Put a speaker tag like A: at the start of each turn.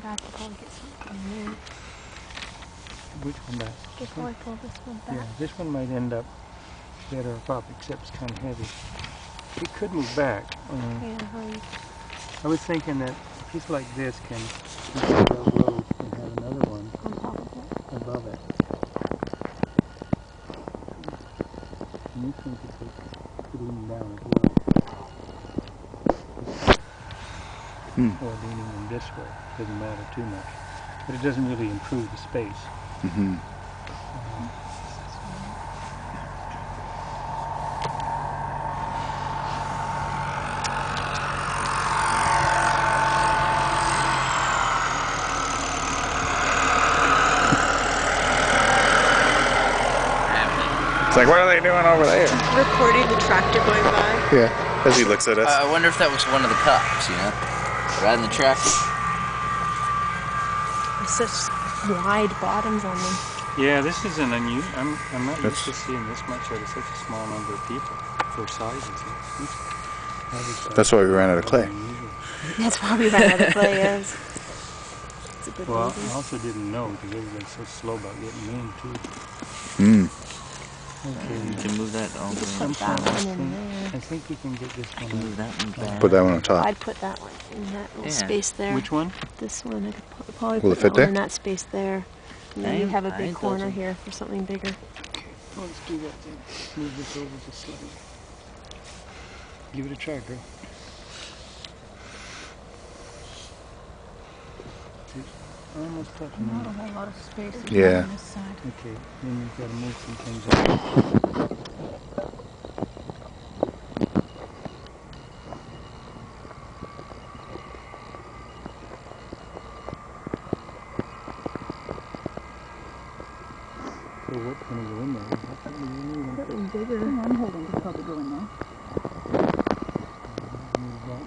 A: back and probably get something new.
B: Which one back?
A: Could probably pull this one back.
B: Yeah, this one might end up better up, except it's kind of heavy. It could move back. I was thinking that a piece like this can have another one
A: on top of it.
B: above it. And you think it could lean down as well. Or leaning in this way. Doesn't matter too much. But it doesn't really improve the space.
C: It's like, what are they doing over there?
A: Recording the tractor going by.
C: Yeah, as he looks at us.
D: I wonder if that was one of the cops, you know, riding the tractor.
A: There's such wide bottoms on them.
B: Yeah, this is an unusual. I'm not used to seeing this much out of such a small number of people for sizes.
C: That's why we ran out of clay.
A: That's why we ran out of clay, yes. It's a good
B: Well,
A: reason.
B: I also didn't know because everybody's so slow about getting in too. Okay,
D: You can move that all the way.
A: Put that one in there.
B: I think we can get this one.
D: Move that one back.
C: Put that one on top.
A: I'd put that one in that little space there.
B: Which one?
A: This one. I could probably
C: Will it
A: put
C: fit
A: that one
C: there?
A: in that space there. And then you have a big corner here for something bigger.
B: Okay, let's do that then. Move this over just slightly. Give it a try, girl. Almost touching.
E: Not a whole lot of space
C: Yeah.
E: on this side.
B: Okay, then you've got to move some things up. So what's going to go in there?
E: Something bigger. I'm holding could probably go in there.
B: Move that.